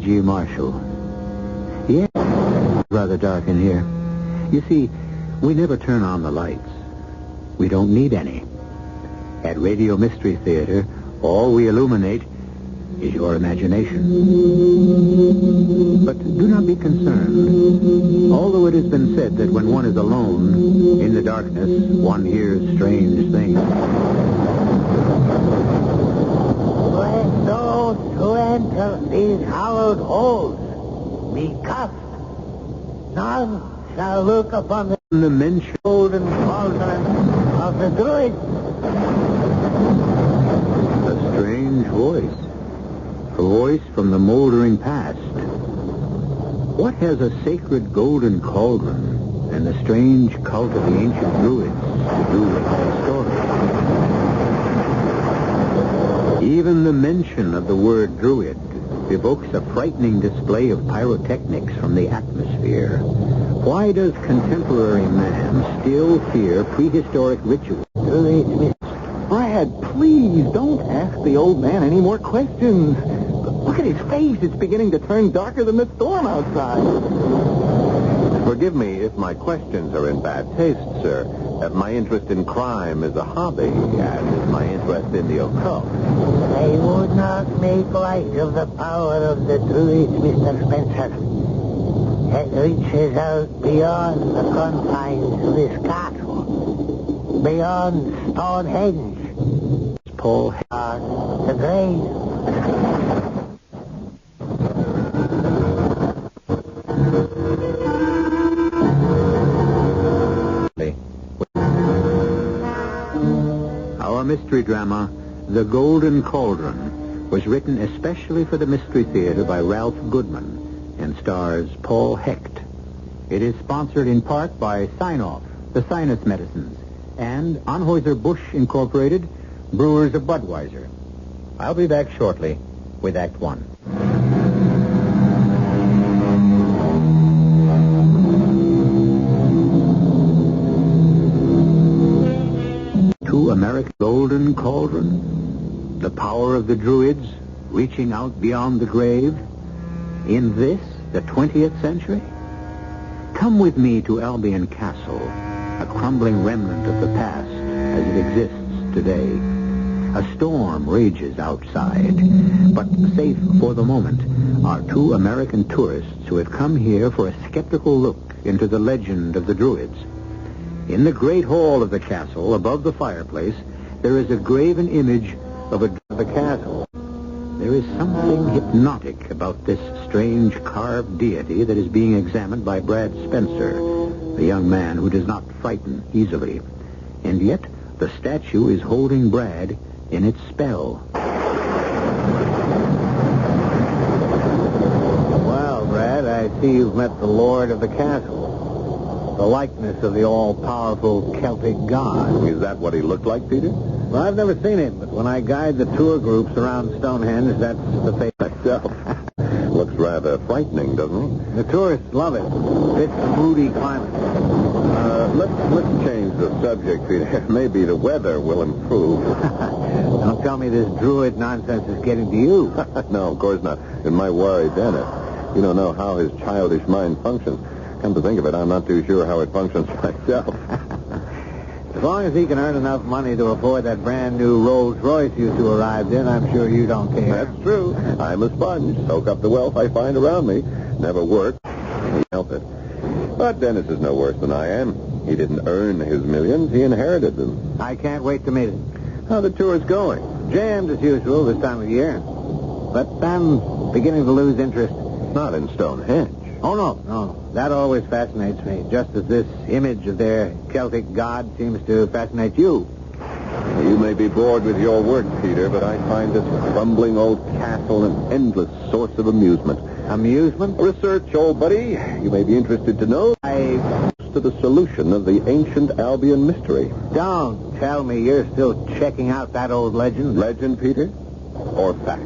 G. Marshall. Yeah, rather dark in here. You see, we never turn on the lights. We don't need any. At Radio Mystery Theater, all we illuminate is your imagination. But do not be concerned. Although it has been said that when one is alone in the darkness, one hears strange things. Let those who enter these hallowed halls be cuffed. None shall look upon the mention golden cauldron of the druids. A strange voice. A voice from the moldering past. What has a sacred golden cauldron and the strange cult of the ancient druids to do with our story? Even the mention of the word druid evokes a frightening display of pyrotechnics from the atmosphere. Why does contemporary man still fear prehistoric rituals? Brad, please don't ask the old man any more questions. Look at his face. It's beginning to turn darker than the storm outside. Forgive me if my questions are in bad taste, sir. My interest in crime is a hobby, as is my interest in the occult. I would not make light of the power of the druids, Mr. Spencer. It reaches out beyond the confines of this castle. Beyond Stonehenge. Paul The grave. Our mystery drama, The Golden Cauldron, was written especially for the Mystery Theater by Ralph Goodman and stars Paul Hecht. It is sponsored in part by Sign-Off, the Sinus Medicines, and Anheuser-Busch Incorporated, Brewers of Budweiser. I'll be back shortly with Act One. To America's Golden Cauldron, the power of the Druids reaching out beyond the grave, in this, the 20th century? Come with me to Albion Castle, a crumbling remnant of the past as it exists today. A storm rages outside, but safe for the moment are two American tourists who have come here for a skeptical look into the legend of the Druids. In the great hall of the castle, above the fireplace, there is a graven image of the castle. There is something hypnotic about this strange carved deity that is being examined by Brad Spencer, a young man who does not frighten easily. And yet, the statue is holding Brad in its spell. Well, Brad, I see you've met the lord of the castle. The likeness of the all-powerful Celtic god. Is that what he looked like, Peter? Well, I've never seen him, but when I guide the tour groups around Stonehenge, that's the face Myself. Looks rather frightening, doesn't he? The tourists love it. Fits the moody climate. Let's change the subject, Peter. Maybe the weather will improve. Don't tell me this druid nonsense is getting to you. No, of course not. It might worry Dennis. You don't know how his childish mind functions. Come to think of it, I'm not too sure how it functions myself. As long as he can earn enough money to afford that brand new Rolls Royce you two arrived in, I'm sure you don't care. That's true. I'm a sponge. Soak up the wealth I find around me. Never work. Can't help it. But Dennis is no worse than I am. He didn't earn his millions. He inherited them. I can't wait to meet him. How the tour's going? Jammed as usual this time of year. But I'm beginning to lose interest. Not in Stonehenge. Oh, no. That always fascinates me, just as this image of their Celtic god seems to fascinate you. You may be bored with your work, Peter, but I find this crumbling old castle an endless source of amusement. Amusement? Research, old buddy. You may be interested to know to the solution of the ancient Albion mystery. Don't tell me you're still checking out that old legend. Legend, Peter? Or fact?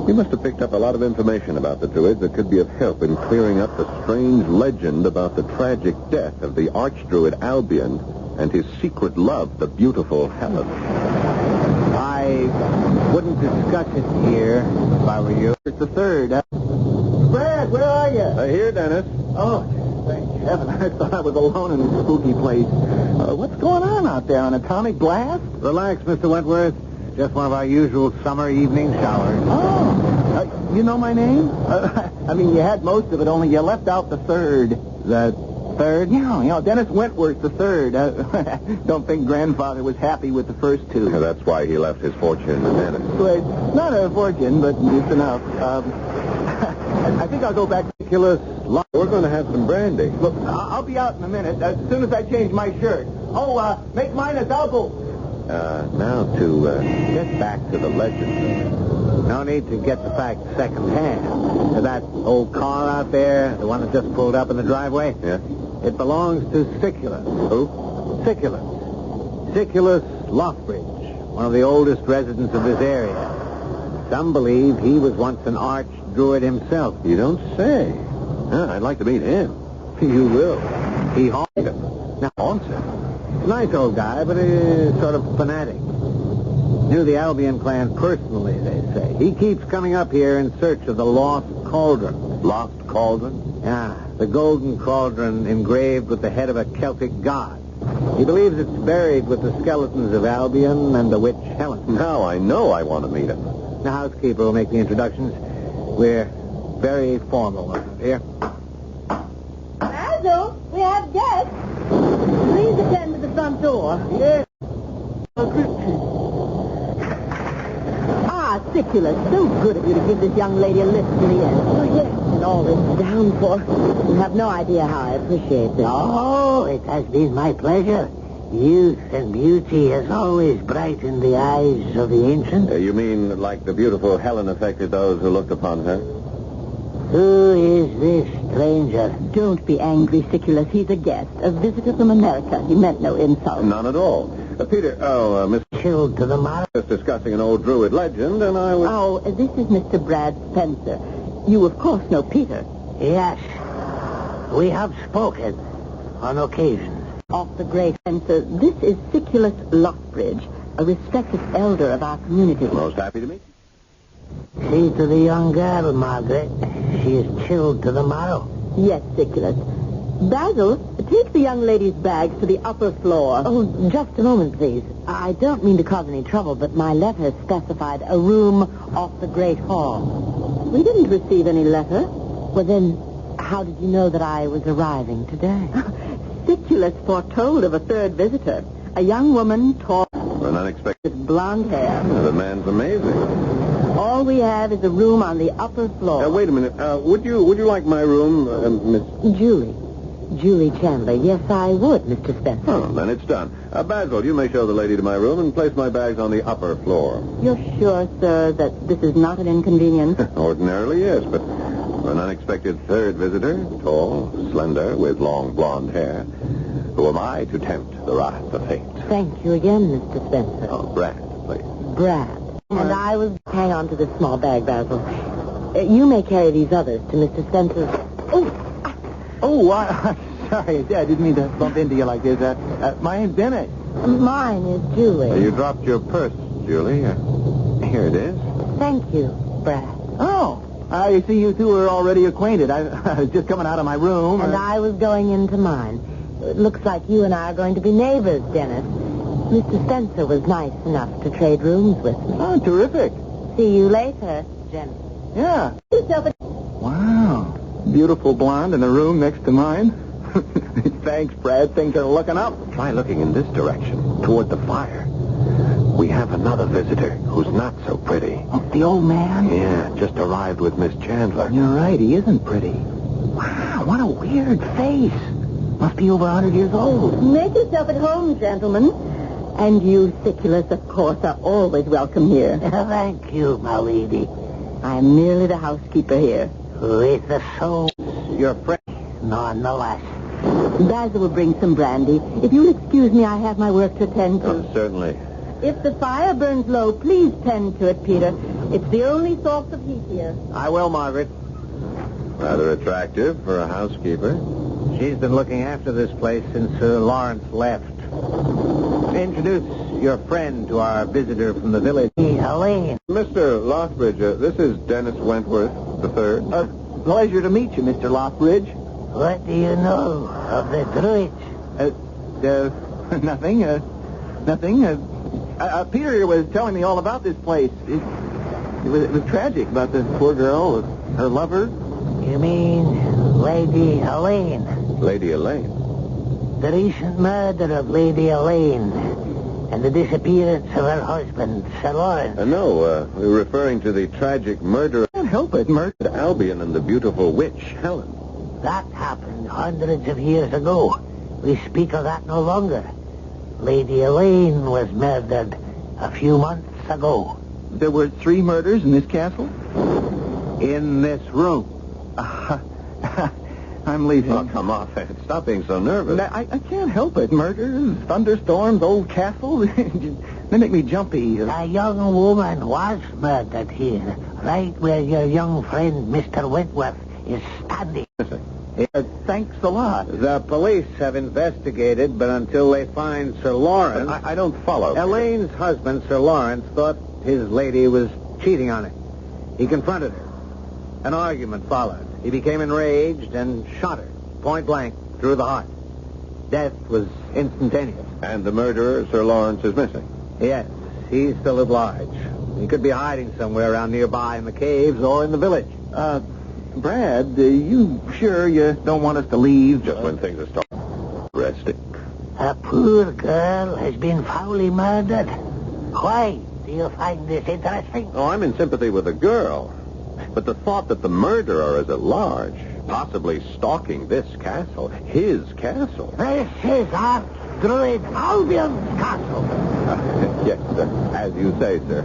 You must have picked up a lot of information about the Druids that could be of help in clearing up the strange legend about the tragic death of the Archdruid Albion and his secret love, the beautiful Helen. Wouldn't discuss it here if I were you. It's the third. Brad, where are you? Here, Dennis. Oh, thank heaven. I thought I was alone in this spooky place. What's going on out there? An atomic blast? Relax, Mr. Wentworth. Just one of our usual summer evening showers. Oh, you know my name? I mean, you had most of it, only you left out the third. The third? Yeah, Dennis Wentworth the third. Don't think grandfather was happy with the first two. That's why he left his fortune to Dennis. Well, not a fortune, but it's enough. I think I'll go back to Killer's. We're going to have some brandy. Look, I'll be out in a minute, as soon as I change my shirt. Oh, make mine a double. Now to get back to the legend. No need to get the facts secondhand. That old car out there, the one that just pulled up in the driveway? Yeah? It belongs to Siculus. Who? Siculus. Siculus Lothbridge, one of the oldest residents of this area. Some believe he was once an arch-druid himself. You don't say. I'd like to meet him. You will. He haunts him. Now, haunts him. Nice old guy, but a sort of fanatic. Knew the Albion clan personally, they say. He keeps coming up here in search of the lost cauldron. Lost Cauldron? Yeah, the golden cauldron engraved with the head of a Celtic god. He believes it's buried with the skeletons of Albion and the witch Helen. Now I know I want to meet him. The housekeeper will make the introductions. We're very formal around here. Basil, we have guests. Please attend to the front door. Yes. Ah, Siculus, so good of you to give this young lady a lift to the end. Oh, yes. And all this down for. You have no idea how I appreciate this. Oh, it has been my pleasure. Youth and beauty has always brightened the eyes of the ancients. You mean like the beautiful Helen affected those who looked upon her? Who is this stranger? Don't be angry, Siculus. He's a guest, a visitor from America. He meant no insult. None at all. Peter, Miss Chilled to the marrow. was discussing an old druid legend, and I was... Oh, this is Mr. Brad Spencer. You, of course, know Peter. Yes, we have spoken on occasion. Off the great Spencer, this is Siculus Lothbridge, a respected elder of our community. Most happy to meet you. See to the young girl, Margaret. She is chilled to the marrow. Yes, Siculus. Basil, take the young lady's bags to the upper floor. Oh, just a moment, please. I don't mean to cause any trouble, but my letter specified a room off the Great Hall. We didn't receive any letter. Well, then, how did you know that I was arriving today? Siculus foretold of a third visitor. A young woman, tall, An unexpected... with blonde hair. The man's amazing. All we have is a room on the upper floor. Wait a minute. Would you like my room, Miss... Julie Chandler. Yes, I would, Mr. Spencer. Oh, then it's done. Basil, you may show the lady to my room and place my bags on the upper floor. You're sure, sir, that this is not an inconvenience? Ordinarily, yes, but for an unexpected third visitor, tall, slender, with long blonde hair, who am I to tempt the wrath of fate? Thank you again, Mr. Spencer. Oh, Brad, please. Brad. And I will hang on to this small bag, Basil. You may carry these others to Mr. Spencer's. Sorry, I didn't mean to bump into you like this. My name's Dennis. Mine is Julie. You dropped your purse, Julie. Here it is. Thank you, Brad. Oh, I see you two are already acquainted. I was just coming out of my room. And I was going into mine. It looks like you and I are going to be neighbors, Dennis. Mr. Spencer was nice enough to trade rooms with me. Oh, terrific. See you later, Dennis. Yeah. Yourself a... Wow. Beautiful blonde in a room next to mine. Thanks, Brad. Things are looking up. Try looking in this direction, toward the fire. We have another visitor who's not so pretty. Oh, the old man? Yeah, just arrived with Miss Chandler. You're right. He isn't pretty. Wow, what a weird face. Must be over 100 years old. Make yourself at home, gentlemen. And you, Siculus, of course, are always welcome here. Thank you, my lady. I'm merely the housekeeper here. With the soul, Your friend. nonetheless. Basil will bring some brandy. If you'll excuse me, I have my work to attend to. Oh, certainly. If the fire burns low, please tend to it, Peter. It's the only source of heat here. I will, Margaret. Rather attractive for a housekeeper. She's been looking after this place since Sir Lawrence left. Introduce your friend to our visitor from the village. He Elaine. Mr. Lothbridge, this is Dennis Wentworth III. Pleasure to meet you, Mr. Lothbridge. What do you know of the Druids? Nothing. Peter here was telling me all about this place. It was tragic about the poor girl, her lover. You mean Lady Elaine? Lady Elaine. The recent murder of Lady Elaine and the disappearance of her husband, Sir Lawrence. No, we're referring to the tragic murder of... Can't help it, murdered Albion and the beautiful witch, Helen. That happened hundreds of years ago. We speak of that no longer. Lady Elaine was murdered a few months ago. There were 3 murders in this castle? In this room. I'm leaving. Oh, come off it. Stop being so nervous. I can't help it. Murders, thunderstorms, old castles. They make me jumpy. A young woman was murdered here, right where your young friend, Mr. Wentworth, is standing. Thanks a lot. The police have investigated, but until they find Sir Lawrence... I don't follow. Elaine's husband, Sir Lawrence, thought his lady was cheating on him. He confronted her. An argument followed. He became enraged and shot her, point blank, through the heart. Death was instantaneous. And the murderer, Sir Lawrence, is missing. Yes, he's still at large. He could be hiding somewhere around nearby in the caves or in the village. Brad, you sure you don't want us to leave? Just when things are starting. Resting. A poor girl has been foully murdered. Why do you find this interesting? Oh, I'm in sympathy with the girl. But the thought that the murderer is at large, possibly stalking this castle, his castle. This is Archdruid Albion's castle. Yes, sir. As you say, sir.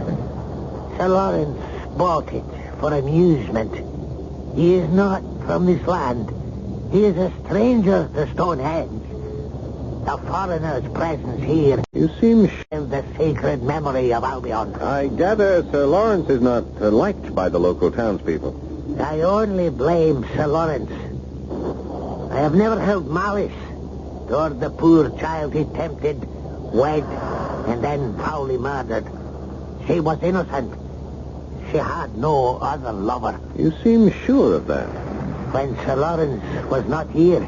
Sir Lawrence bought it for amusement. He is not from this land. He is a stranger to Stonehenge. The foreigner's presence here You seem... is the sacred memory of Albion. I gather Sir Lawrence is not liked by the local townspeople. I only blame Sir Lawrence. I have never held malice toward the poor child he tempted, wed, and then foully murdered. She was innocent. She had no other lover. You seem sure of that. When Sir Lawrence was not here,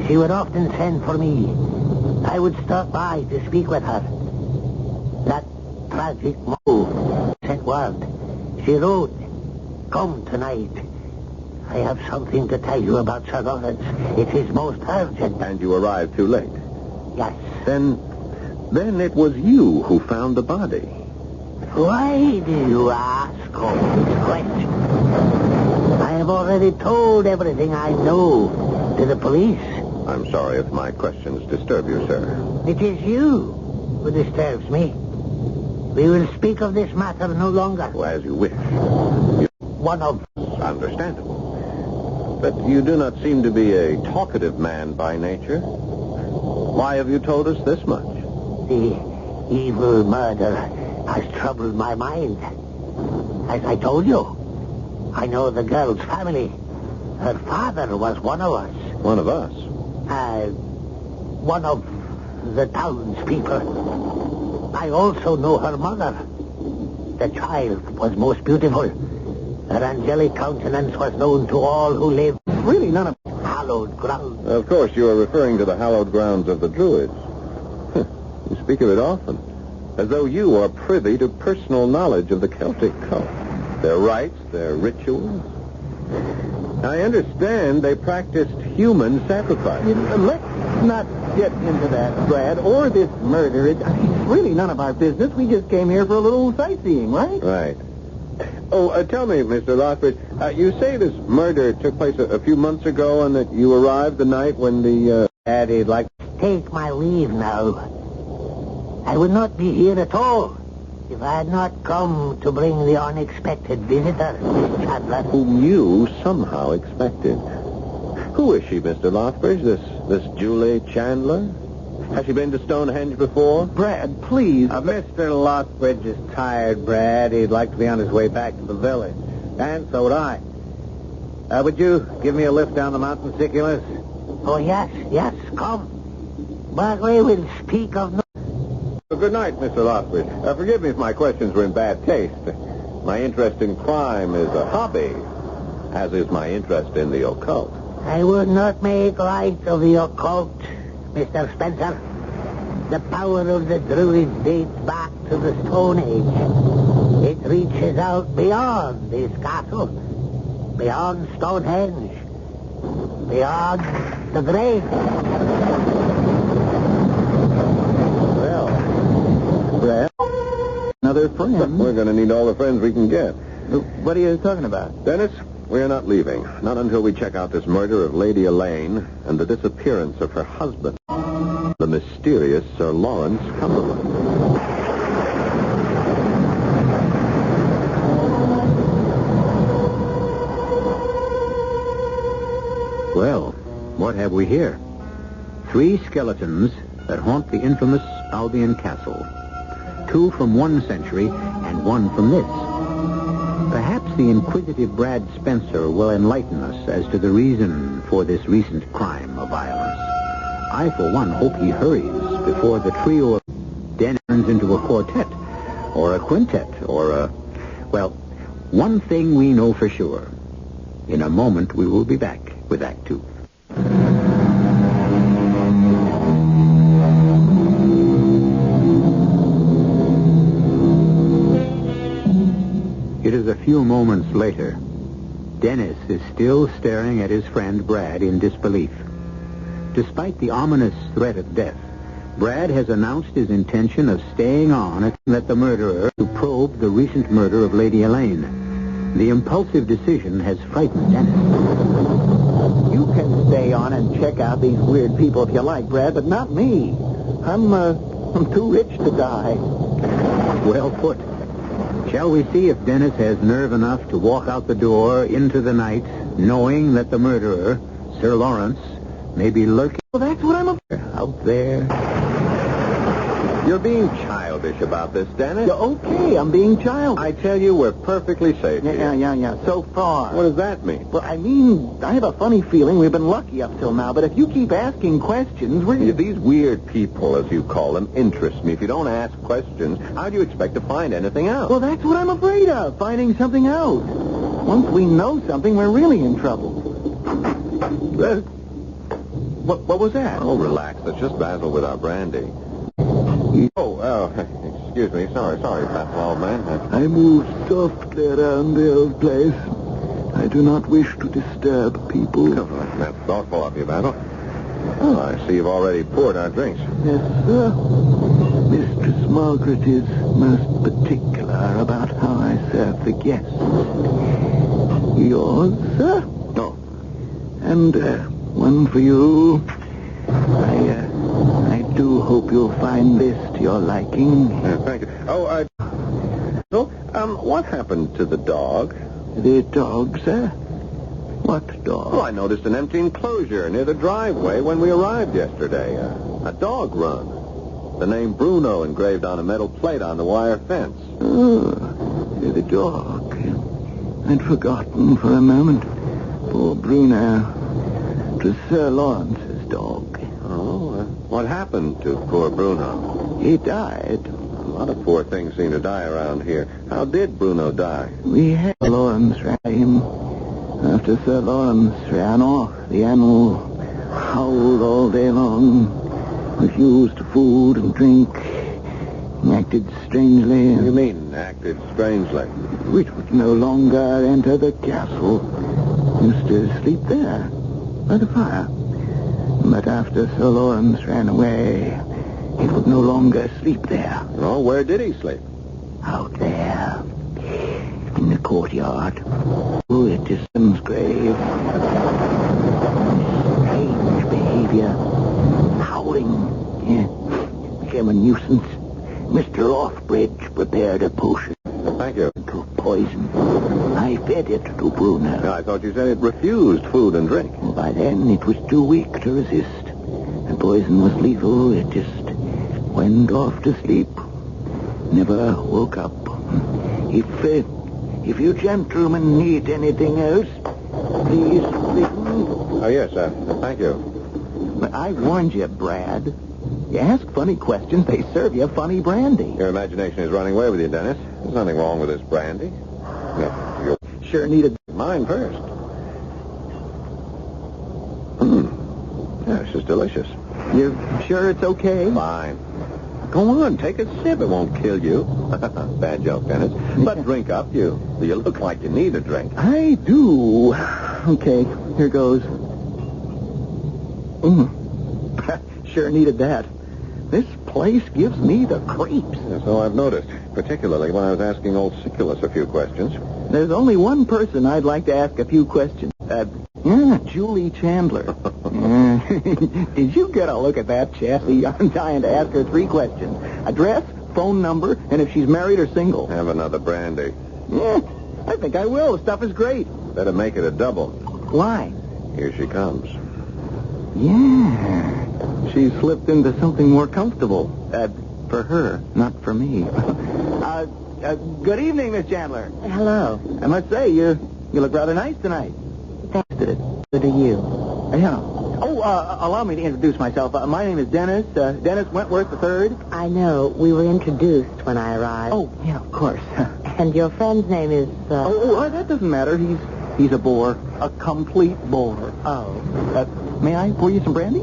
she would often send for me. I would stop by to speak with her. That tragic move sent word. She wrote, "Come tonight. I have something to tell you about Sir Lawrence. It is most urgent." And you arrived too late. Yes. Then it was you who found the body. Why do you ask all these questions? I have already told everything I know to the police. I'm sorry if my questions disturb you, sir. It is you who disturbs me. We will speak of this matter no longer. Well, as you wish. One of... Understandable. But you do not seem to be a talkative man by nature. Why have you told us this much? The evil murder has troubled my mind. As I told you, I know the girl's family. Her father was one of us. One of us? One of the townspeople. I also know her mother. The child was most beautiful. Her angelic countenance was known to all who lived. Really none of... Hallowed ground. Of course, you are referring to the hallowed grounds of the Druids. You speak of it often, as though you are privy to personal knowledge of the Celtic cult, their rites, their rituals. I understand they practiced human sacrifice. Let's not get into that, Brad, or this murder. It's really none of our business. We just came here for a little sightseeing, right? Right. Oh, tell me, Mr. Lothbridge, you say this murder took place a few months ago and that you arrived the night when the... Daddy'd like... Take my leave now. I would not be here at all if I had not come to bring the unexpected visitor, Miss Chandler. Whom you somehow expected. Who is she, Mr. Lothbridge, this Julie Chandler? Has she been to Stonehenge before? Brad, please. Mr. Lothbridge is tired, Brad. He'd like to be on his way back to the village. And so would I. Would you give me a lift down the mountain, Siculus? Oh, yes, come. But we will speak of no... Good night, Mr. Lothbridge. Forgive me if my questions were in bad taste. My interest in crime is a hobby, as is my interest in the occult. I would not make light of the occult, Mr. Spencer. The power of the Druids dates back to the Stonehenge. It reaches out beyond this castle, beyond Stonehenge, beyond the grave. Well, Brad, another friend. We're going to need all the friends we can get. What are you talking about? Dennis, we're not leaving. Not until we check out this murder of Lady Elaine and the disappearance of her husband, the mysterious Sir Lawrence Cumberland. Well, what have we here? 3 skeletons that haunt the infamous Albion Castle. 2 from one century and 1 from this. Perhaps the inquisitive Brad Spencer will enlighten us as to the reason for this recent crime of violence. I, for one, hope he hurries before the trio of Den turns into a quartet, or a quintet, or a... Well, one thing we know for sure. In a moment, we will be back with Act 2. It is a few moments later. Dennis is still staring at his friend Brad in disbelief. Despite the ominous threat of death, Brad has announced his intention of staying on and let the murderer to probe the recent murder of Lady Elaine. The impulsive decision has frightened Dennis. You can stay on and check out these weird people if you like, Brad, but not me. I'm too rich to die. Well put. Shall we see if Dennis has nerve enough to walk out the door into the night, knowing that the murderer, Sir Lawrence, may be lurking... Well, that's what I'm out there. You're being childish about this, Dennis. Yeah, okay, I'm being childish. I tell you, we're perfectly safe here. Yeah, so far. What does that mean? Well, I mean, I have a funny feeling we've been lucky up till now, but if you keep asking questions, These weird people, as you call them, interest me. If you don't ask questions, how do you expect to find anything out? Well, that's what I'm afraid of, finding something out. Once we know something, we're really in trouble. What was that? Oh, relax. That's just Basil with our brandy. Excuse me. Sorry, Basil, old man. I moved softly around the old place. I do not wish to disturb people. That's thoughtful of you, Basil. Oh, I see you've already poured our drinks. Yes, sir. Mistress Margaret is most particular about how I serve the guests. Yours, sir? No. And one for you. I do hope you'll find this to your liking. Thank you. What happened to the dog? The dog, sir? What dog? Oh, I noticed an empty enclosure near the driveway when we arrived yesterday. A dog run. The name Bruno engraved on a metal plate on the wire fence. Oh, the dog. I'd forgotten for a moment. Poor Bruno. It was Sir Lawrence's dog. Oh, what happened to poor Bruno? He died. A lot of poor things seem to die around here. How did Bruno die? We had Lawrence ran him. After Sir Lawrence ran off, the animal howled all day long, refused food and drink, acted strangely. What do you mean, acted strangely? Which would no longer enter the castle. Used to sleep there, by the fire. But after Sir Lawrence ran away, it would no longer sleep there. Oh, where did he sleep? Out there, in the courtyard. Oh, it is Sim's grave. Strange behavior. Howling. Yeah. Became a nuisance. Mr. Lothbridge prepared a potion. Thank you. To poison. I fed it to Bruno. I thought you said it refused food and drink. Well, by then, it was too weak to resist. The poison was lethal. It just went off to sleep. Never woke up. If you gentlemen need anything else, please ring. Oh, yes, thank you. But I warned you, Brad. You ask funny questions, they serve you funny brandy. Your imagination is running away with you, Dennis. There's nothing wrong with this brandy. No, you'll Sure needed... mine first. Yeah, this is delicious. You sure it's okay? Fine. Go on, take a sip. It won't kill you. Bad joke, Dennis. But drink up, you. You look like you need a drink. I do. Okay, here goes. Sure needed that. This place gives me the creeps. So I've noticed, particularly when I was asking old Siculus a few questions. There's only one person I'd like to ask a few questions. Julie Chandler. Did you get a look at that chassis? I'm dying to ask her 3 questions. Address, phone number, and if she's married or single. Have another brandy. Yeah, I think I will. The stuff is great. Better make it a double. Why? Here she comes. Yeah. She slipped into something more comfortable. For her, not for me. Good evening, Miss Chandler. Hello. I must say, you look rather nice tonight. Thanks. Who are you? Yeah. Oh, allow me to introduce myself. My name is Dennis. Dennis Wentworth III. I know. We were introduced when I arrived. Oh, yeah, of course. And your friend's name is... that doesn't matter. He's a bore. A complete bore. Oh. May I pour you some brandy?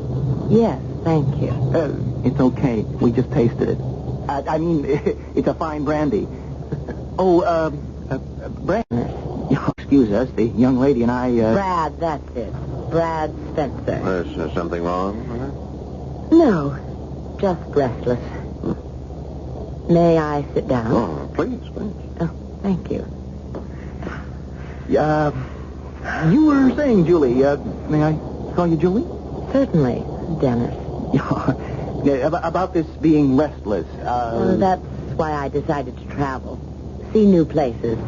Yes, thank you. It's okay. We just tasted it. I mean, it's a fine brandy. Brandy. Excuse us, the young lady and I... Brad, that's it. Brad Spencer. Is something wrong with her? No, just restless. May I sit down? Oh, please. Oh, thank you. You were saying, Julie, may I call you Julie? Certainly, Dennis. About this being restless. That's why I decided to travel. See new places.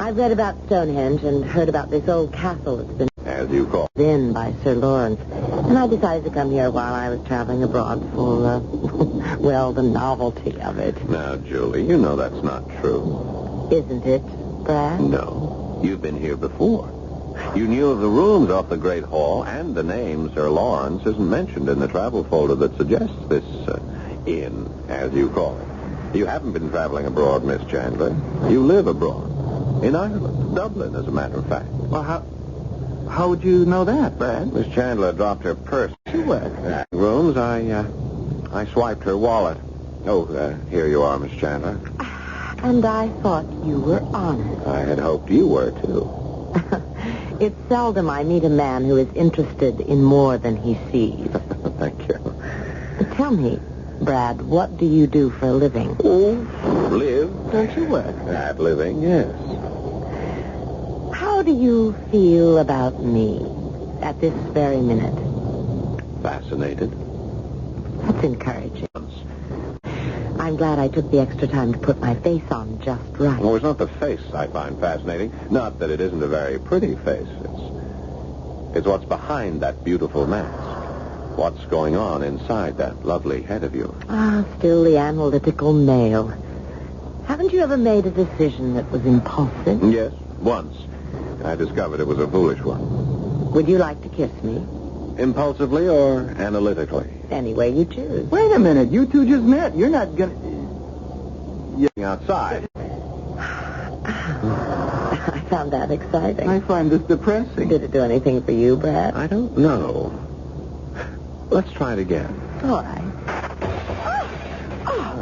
I've read about Stonehenge and heard about this old castle that's been... As you call. ...in by Sir Lawrence. And I decided to come here while I was traveling abroad for, the novelty of it. Now, Julie, you know that's not true. Isn't it, Brad? No. You've been here before. You knew of the rooms off the Great Hall, and the name Sir Lawrence isn't mentioned in the travel folder that suggests this inn, as you call it. You haven't been traveling abroad, Miss Chandler. You live abroad. In Ireland. Dublin, as a matter of fact. Well, how would you know that, Brad? Miss Chandler dropped her purse. What? Rooms, I swiped her wallet. Oh, here you are, Miss Chandler. And I thought you were honest. I had hoped you were, too. It's seldom I meet a man who is interested in more than he sees. Thank you. Tell me, Brad, what do you do for a living? Oh, live. Don't you work? At living, yes. How do you feel about me at this very minute? Fascinated. That's encouraging. I'm glad I took the extra time to put my face on just right. Well, it's not the face I find fascinating. Not that it isn't a very pretty face. It's what's behind that beautiful mask. What's going on inside that lovely head of yours. Still the analytical male. Haven't you ever made a decision that was impulsive? Yes, once. I discovered it was a foolish one. Would you like to kiss me? Impulsively or analytically? Any way you choose. Wait a minute. You two just met. You're not gonna... You're outside. I found that exciting. I find this depressing. Did it do anything for you, Brad? I don't know. Let's try it again. All right.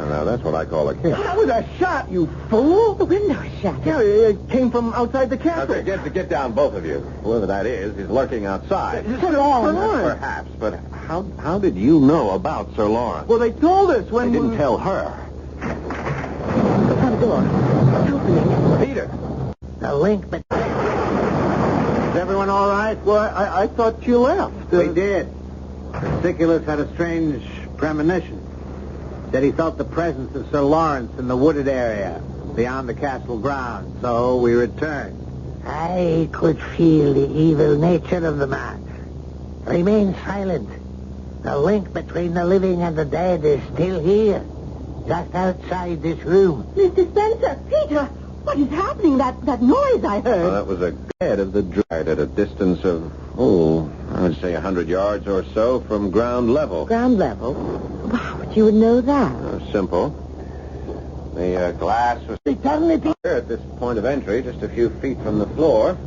Now, that's what I call a kiss. That was a shot, you fool. The window is shut. Yeah, it came from outside the castle. Okay, get down, both of you. Whoever that is lurking outside. Sir Lawrence. Perhaps, but how did you know about Sir Lawrence? Well, they told us when... They didn't tell her. The front door. It's opening. Peter. The link, but... Is everyone all right? Well, I thought you left. We did. Siculus had a strange premonition. Said he felt the presence of Sir Lawrence in the wooded area beyond the castle grounds, so we returned. I could feel the evil nature of the man. Remain silent. The link between the living and the dead is still here, just outside this room. Mr. Spencer! Peter! What is happening? That noise I heard. Well, that was a head of the Dryden at a distance of, I'd say 100 yards or so from ground level. Ground level? Wow, but you would know that. Simple. The glass was Eternity. here at this point of entry, just a few feet from the floor.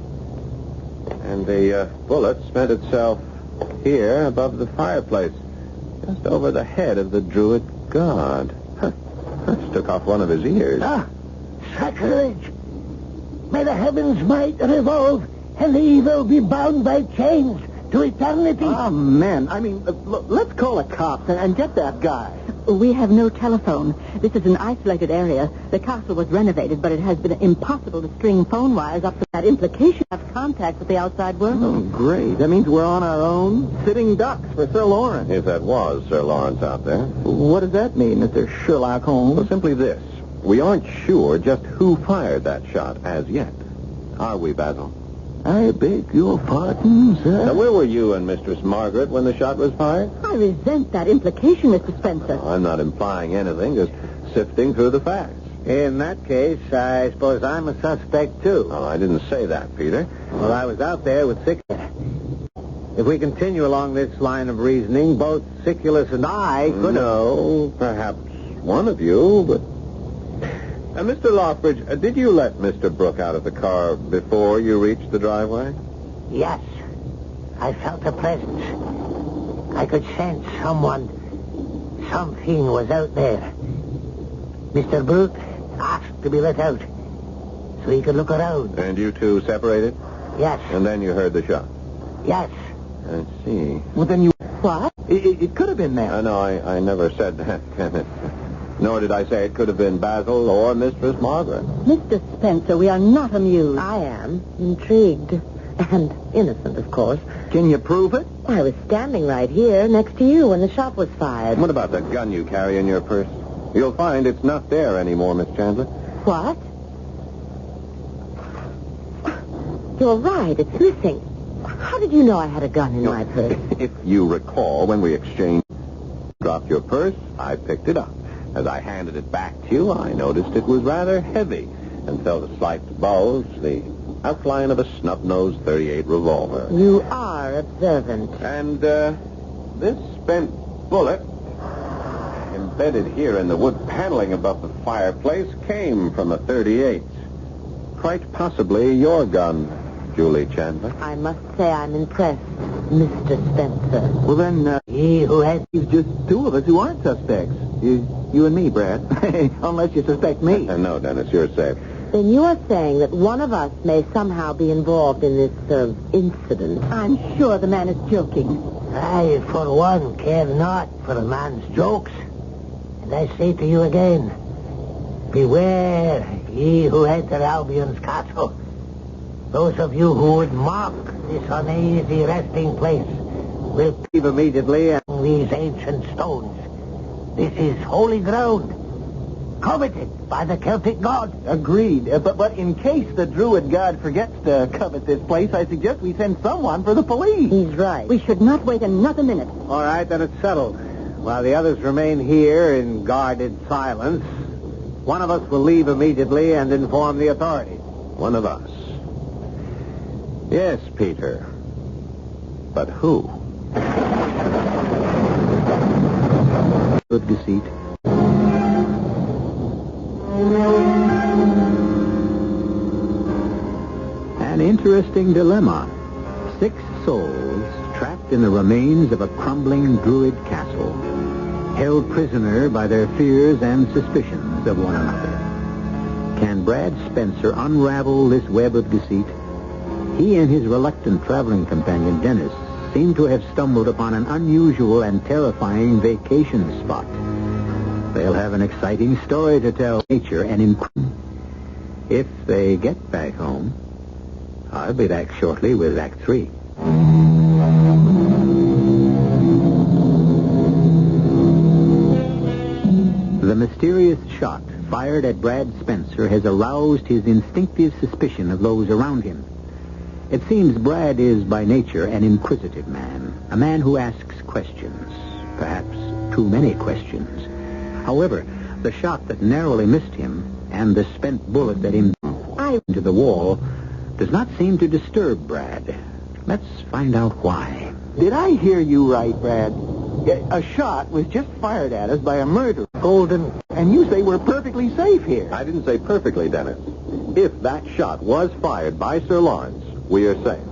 And the bullet spent itself here above the fireplace, just over the head of the Druid god. Just took off one of his ears. Sacrilege. May the heavens might revolve and the evil be bound by chains to eternity. Oh, man. I mean, look, let's call the cops and get that guy. We have no telephone. This is an isolated area. The castle was renovated, but it has been impossible to string phone wires up to that implication of contact with the outside world. Oh, great. That means we're on our own, sitting ducks for Sir Lawrence. If that was Sir Lawrence out there. What does that mean, Mr. Sherlock Holmes? Well, simply this. We aren't sure just who fired that shot as yet. Are we, Basil? I beg your pardon, sir. Now, where were you and Mistress Margaret when the shot was fired? I resent that implication, Mr. Spencer. I'm not implying anything, just sifting through the facts. In that case, I suppose I'm a suspect, too. Oh, I didn't say that, Peter. Well, I was out there with If we continue along this line of reasoning, both Siculus and I could... No, perhaps one of you, but... Mr. Lothbridge, did you let Mr. Brooke out of the car before you reached the driveway? Yes. I felt a presence. I could sense someone, something was out there. Mr. Brooke asked to be let out so he could look around. And you two separated? Yes. And then you heard the shot? Yes. I see. Well, then you... What? It could have been that. No, I never said that, Kenneth. Nor did I say it could have been Basil or Mistress Margaret. Mr. Spencer, we are not amused. I am. Intrigued. And innocent, of course. Can you prove it? I was standing right here next to you when the shot was fired. What about the gun you carry in your purse? You'll find it's not there anymore, Miss Chandler. What? You're right. It's missing. How did you know I had a gun in my purse? If you recall, when we exchanged, dropped your purse, I picked it up. As I handed it back to you, I noticed it was rather heavy and felt a slight bulge, the outline of a snub-nosed .38 revolver. You are observant. And this spent bullet, embedded here in the wood paneling above the fireplace, came from a .38. Quite possibly your gun, Julie Chandler. I must say I'm impressed, Mr. Spencer. Well, then, He who had... it's just two of us who aren't suspects. You and me, Brad. Unless you suspect me. No, Dennis, you're safe. Then you are saying that one of us may somehow be involved in this incident. I'm sure the man is joking. I, for one, care not for a man's jokes. And I say to you again, beware ye who enter Albion's castle. Those of you who would mock this uneasy resting place will leave immediately among these ancient stones. This is holy ground, coveted by the Celtic god. Agreed. But in case the Druid god forgets to covet this place, I suggest we send someone for the police. He's right. We should not wait another minute. All right, then it's settled. While the others remain here in guarded silence, one of us will leave immediately and inform the authorities. One of us. Yes, Peter. But who? Good deceit. An interesting dilemma. 6 souls trapped in the remains of a crumbling Druid castle, held prisoner by their fears and suspicions of one another. Can Brad Spencer unravel this web of deceit? He and his reluctant traveling companion, Dennis, seem to have stumbled upon an unusual and terrifying vacation spot. They'll have an exciting story to tell nature and if they get back home. I'll be back shortly with Act 3. The mysterious shot fired at Brad Spencer has aroused his instinctive suspicion of those around him. It seems Brad is by nature an inquisitive man, a man who asks questions, perhaps too many questions. However, the shot that narrowly missed him and the spent bullet that into the wall does not seem to disturb Brad. Let's find out why. Did I hear you right, Brad? A shot was just fired at us by a murderer, Golden, and you say we're perfectly safe here. I didn't say perfectly, Dennis. If that shot was fired by Sir Lawrence, we are safe.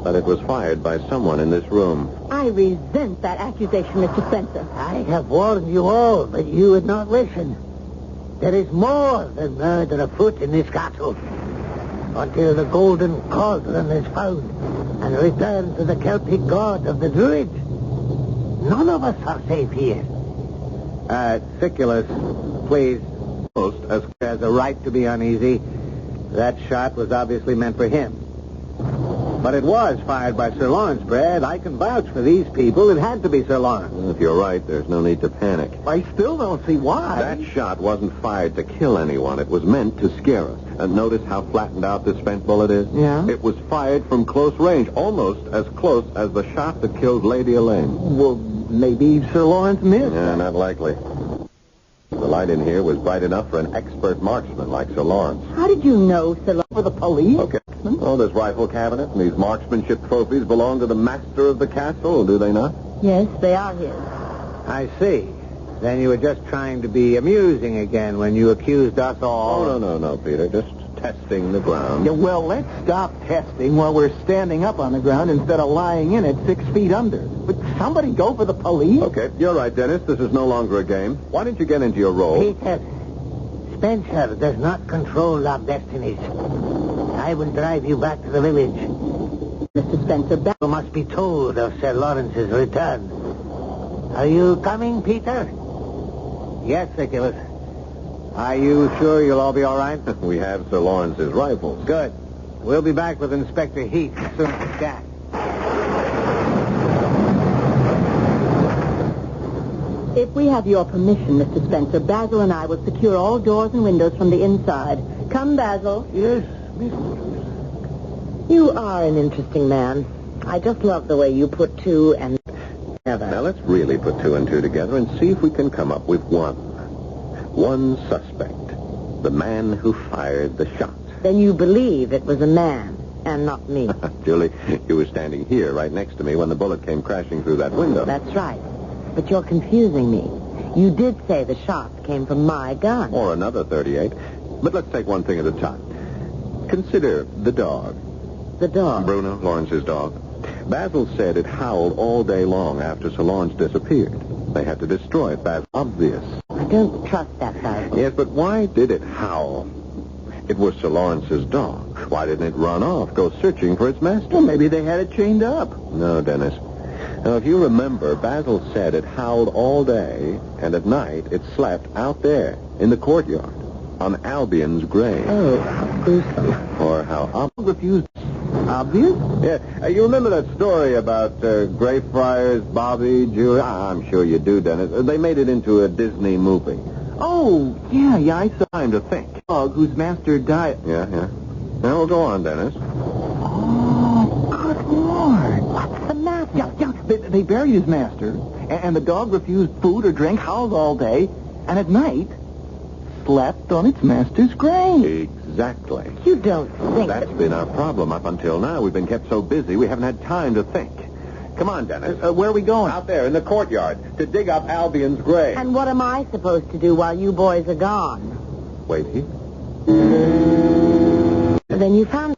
But it was fired by someone in this room. I resent that accusation, Mr. Spencer. I have warned you all, but you would not listen. There is more than murder afoot in this castle. Until the golden cauldron is found and returned to the Celtic god of the Druids, none of us are safe here. Siculus, please. Most has a right to be uneasy. That shot was obviously meant for him. But it was fired by Sir Lawrence, Brad. I can vouch for these people. It had to be Sir Lawrence. Well, if you're right, there's no need to panic. I still don't see why. That shot wasn't fired to kill anyone. It was meant to scare us. And notice how flattened out this spent bullet is? Yeah? It was fired from close range, almost as close as the shot that killed Lady Elaine. Well, maybe Sir Lawrence missed. Yeah, not likely. The light in here was bright enough for an expert marksman like Sir Lawrence. How did you know, Sir Lawrence? For the police? Okay. Oh, this rifle cabinet and these marksmanship trophies belong to the master of the castle, do they not? Yes, they are his. I see. Then you were just trying to be amusing again when you accused us all. Oh, no, Peter. Just testing the ground. Yeah, well, let's stop testing while we're standing up on the ground instead of lying in it 6 feet under. Would somebody go for the police? Okay, you're right, Dennis. This is no longer a game. Why don't you get into your role? Peter, Spencer does not control our destinies. I will drive you back to the village. Mr. Spencer, You must be told of Sir Lawrence's return. Are you coming, Peter? Yes, Siculus. Are you sure you'll all be all right? We have Sir Lawrence's rifles. Good. We'll be back with Inspector Hecht as soon as we can. if we have your permission, Mr. Spencer, Basil and I will secure all doors and windows from the inside. Come, Basil. Yes, Miss. You are an interesting man. I just love the way you put two and together. Now, let's really put two and two together and see if we can come up with one suspect. The man who fired the shot. Then you believe it was a man and not me. Julie, you were standing here right next to me when the bullet came crashing through that window. That's right. But you're confusing me. You did say the shots came from my gun. Or another 38. But let's take one thing at a time. Consider the dog. The dog. Bruno, Lawrence's dog. Basil said it howled all day long after Sir Lawrence disappeared. They had to destroy it. That's obvious. I don't trust that guy. Yes, but why did it howl? It was Sir Lawrence's dog. Why didn't it run off, go searching for its master? Well, maybe they had it chained up. No, Dennis. Now, if you remember, Basil said it howled all day, and at night it slept out there in the courtyard on Albion's grave. Oh, how gruesome. Or how Refused. Obvious? Yeah, you remember that story about Greyfriars, Bobby, Julie? I'm sure you do, Dennis. They made it into a Disney movie. Oh, yeah, I saw time to think. Dog whose master died. Yeah. Now, we'll go on, Dennis. Oh, good Lord. What's the matter? Yeah, they buried his master, and the dog refused food or drink, howled all day, and at night slept on its master's grave. Exactly. You don't think That's been our problem up until now. We've been kept so busy, we haven't had time to think. Come on, Dennis. Where are we going? Out there in the courtyard to dig up Albion's grave. And what am I supposed to do while you boys are gone? Wait here. Then you found...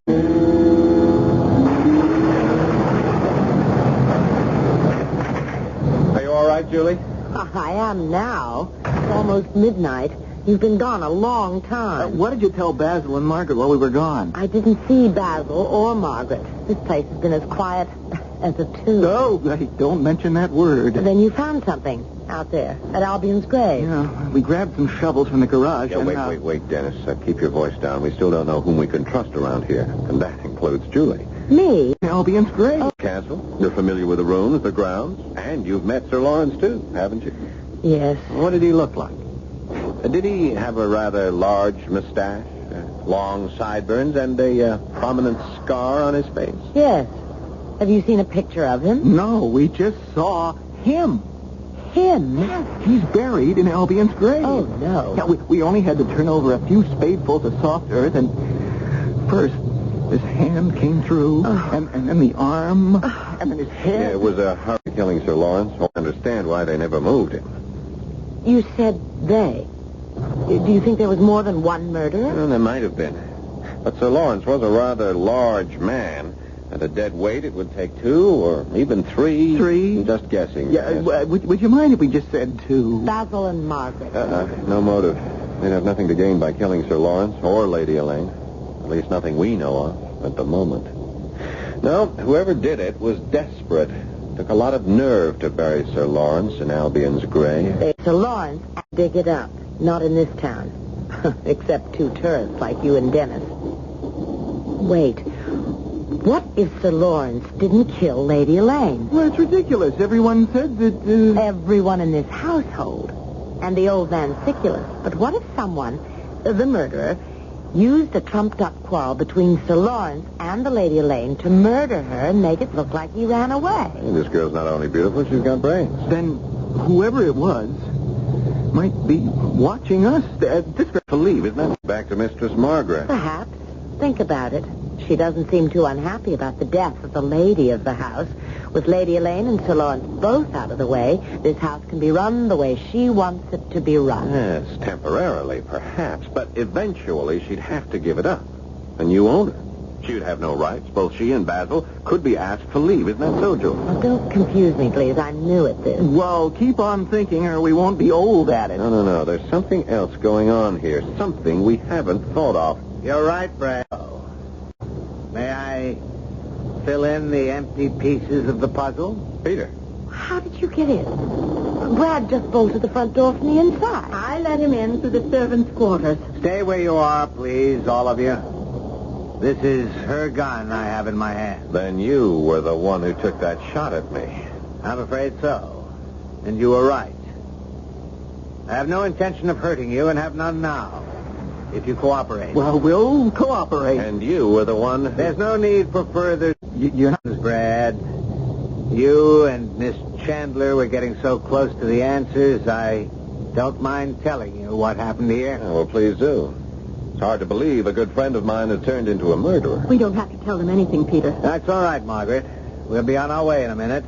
Are you all right, Julie? I am now. It's almost midnight. You've been gone a long time. What did you tell Basil and Margaret while we were gone? I didn't see Basil or Margaret. This place has been as quiet as a tomb. No, don't mention that word. Then you found something out there at Albion's grave. Yeah, we grabbed some shovels from the garage. Yeah, and, wait, Dennis. Keep your voice down. We still don't know whom we can trust around here. And that includes Julie. Me? Albion's grave. Castle, you're familiar with the rooms, the grounds, and you've met Sir Lawrence, too, haven't you? Yes. What did he look like? Did he have a rather large mustache, long sideburns, and a prominent scar on his face? Yes. Have you seen a picture of him? No, we just saw him. Him? He's buried in Albion's grave. Oh, no. Yeah, we only had to turn over a few spadefuls of soft earth, and first His hand came through, and then the arm, and then his head. Yeah, it was a hurry killing Sir Lawrence. I understand why they never moved him. You said they. Do you think there was more than one murderer? Well, there might have been. But Sir Lawrence was a rather large man. At a dead weight, it would take 2 or even 3. 3? I'm just guessing. Yeah, yes. would you mind if we just said 2? Basil and Margaret. No motive. They'd have nothing to gain by killing Sir Lawrence or Lady Elaine. At least nothing we know of at the moment. No, whoever did it was desperate. Took a lot of nerve to bury Sir Lawrence in Albion's grave. Sir Lawrence, dig it up. Not in this town. Except 2 tourists like you and Dennis. Wait. What if Sir Lawrence didn't kill Lady Elaine? Well, it's ridiculous. Everyone said that... Everyone in this household. And the old man Siculus. But what if someone, the murderer, used a trumped-up quarrel between Sir Lawrence and the Lady Elaine to murder her and make it look like he ran away? Hey, this girl's not only beautiful, she's got brains. Then whoever it was might be watching us. This to leave, isn't it? Back to Mistress Margaret. Perhaps. Think about it. She doesn't seem too unhappy about the death of the lady of the house. With Lady Elaine and Sir Lawrence both out of the way, this house can be run the way she wants it to be run. Yes, temporarily, perhaps. But eventually, she'd have to give it up. And you own it. She'd have no rights. Both she and Basil could be asked to leave. Isn't that so, Julie? Well, don't confuse me, please. I'm new at this. Well, keep on thinking or we won't be old at it. No. There's something else going on here. Something we haven't thought of. You're right, Brad. May I fill in the empty pieces of the puzzle? Peter. How did you get in? Brad just bolted the front door from the inside. I let him in through the servants' quarters. Stay where you are, please, all of you. This is her gun I have in my hand. Then you were the one who took that shot at me. I'm afraid so. And you were right. I have no intention of hurting you and have none now. If you cooperate. Well, we'll cooperate. And you were the one who... There's no need for further... You're not... Brad. You and Miss Chandler were getting so close to the answers, I don't mind telling you what happened here. Oh, well, please do. It's hard to believe a good friend of mine has turned into a murderer. We don't have to tell them anything, Peter. That's all right, Margaret. We'll be on our way in a minute.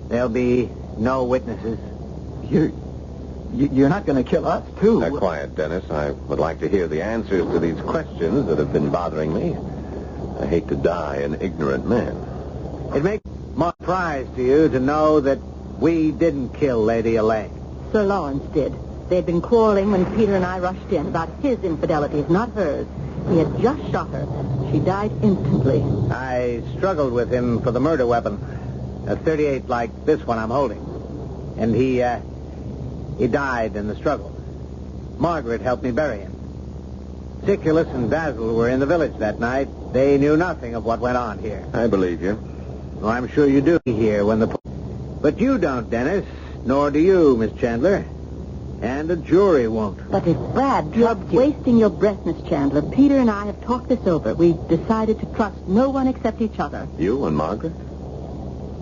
There'll be no witnesses. You're not going to kill us, too. Quiet, Dennis. I would like to hear the answers to these questions that have been bothering me. I hate to die an ignorant man. It makes more surprise to you to know that we didn't kill Lady Elaine. Sir Lawrence did. They'd been quarreling when Peter and I rushed in about his infidelities, not hers. He had just shot her. She died instantly. I struggled with him for the murder weapon. A .38 like this one I'm holding. And he died in the struggle. Margaret helped me bury him. Siculus and Basil were in the village that night. They knew nothing of what went on here. I believe you. Well, I'm sure you do here when the... But you don't, Dennis. Nor do you, Miss Chandler. And a jury won't. But if Brad You're trusts you... wasting your breath, Miss Chandler. Peter and I have talked this over. We've decided to trust no one except each other. You and Margaret?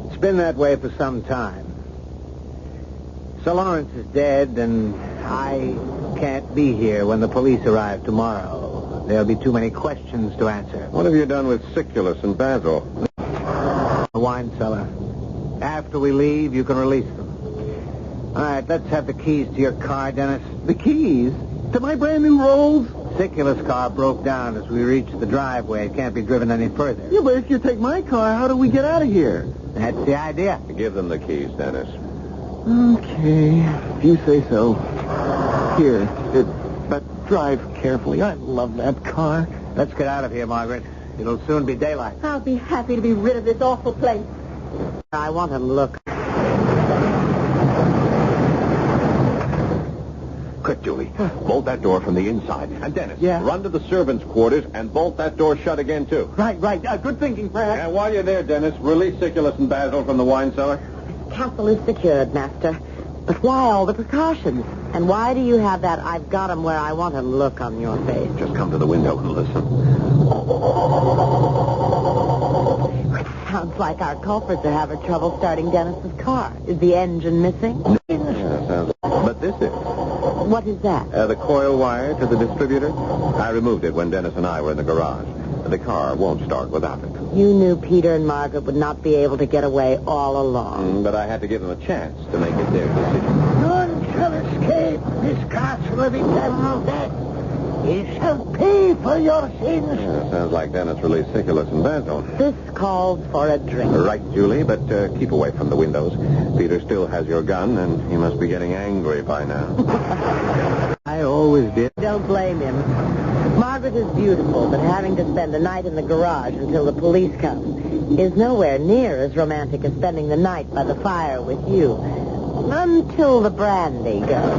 It's been that way for some time. Sir Lawrence is dead, and I can't be here when the police arrive tomorrow. There'll be too many questions to answer. What have you done with Siculus and Basil? The wine cellar. After we leave, you can release them. All right, let's have the keys to your car, Dennis. The keys? To my brand new Rolls? Siculus' car broke down as we reached the driveway. It can't be driven any further. Yeah, but if you take my car, how do we get out of here? That's the idea. Give them the keys, Dennis. Okay, if you say so. Here, but drive carefully. I love that car. Let's get out of here, Margaret. It'll soon be daylight. I'll be happy to be rid of this awful place. I want him to look. Quick, Julie. Bolt that door from the inside. And Dennis, Yeah? run to the servants' quarters and bolt that door shut again, too. Right. Good thinking, Brad. And while you're there, Dennis, release Siculus and Basil from the wine cellar. Castle is secured, Master. But why all the precautions? And why do you have that I've got him where I want him look on your face? Just come to the window and listen. It sounds like our culprits are having trouble starting Dennis's car. Is the engine missing? Yeah, sounds... But this is. What is that? The coil wire to the distributor. I removed it when Dennis and I were in the garage. The car won't start without it. You knew Peter and Margaret would not be able to get away all along. But I had to give them a chance to make it their decision. None shall escape this castle of eternal death. You shall pay for your sins. Yeah, sounds like Dennis released Siculus and Basil. This calls for a drink. Right, Julie, but keep away from the windows. Peter still has your gun, and he must be getting angry by now. I always did. Don't blame him. Margaret is beautiful, but having to spend the night in the garage until the police come is nowhere near as romantic as spending the night by the fire with you. Until the brandy goes.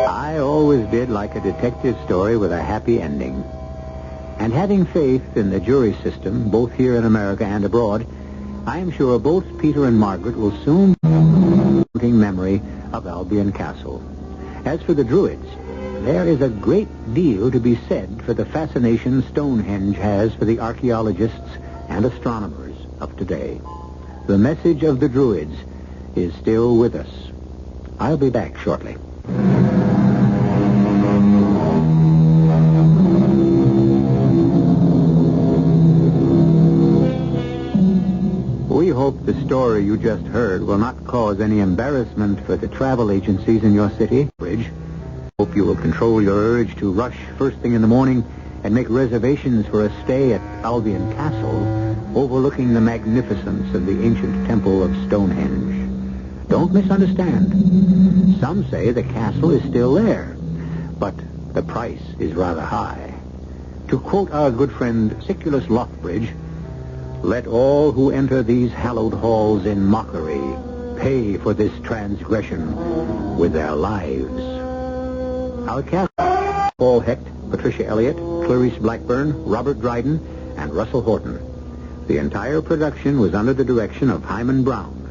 I always did like a detective story with a happy ending. And having faith in the jury system, both here in America and abroad, I am sure both Peter and Margaret will soon be memory of Albion Castle. As for the Druids, there is a great deal to be said for the fascination Stonehenge has for the archaeologists and astronomers of today. The message of the Druids is still with us. I'll be back shortly. We hope the story you just heard will not cause any embarrassment for the travel agencies in your city. Hope you will control your urge to rush first thing in the morning and make reservations for a stay at Albion Castle, overlooking the magnificence of the ancient temple of Stonehenge. Don't misunderstand. Some say the castle is still there, but the price is rather high. To quote our good friend Siculus Lothbridge, "Let all who enter these hallowed halls in mockery pay for this transgression with their lives." Our cast: Paul Hecht, Patricia Elliott, Clarissa Blackburn, Robert Dryden, and Russell Horton. The entire production was under the direction of Himan Brown.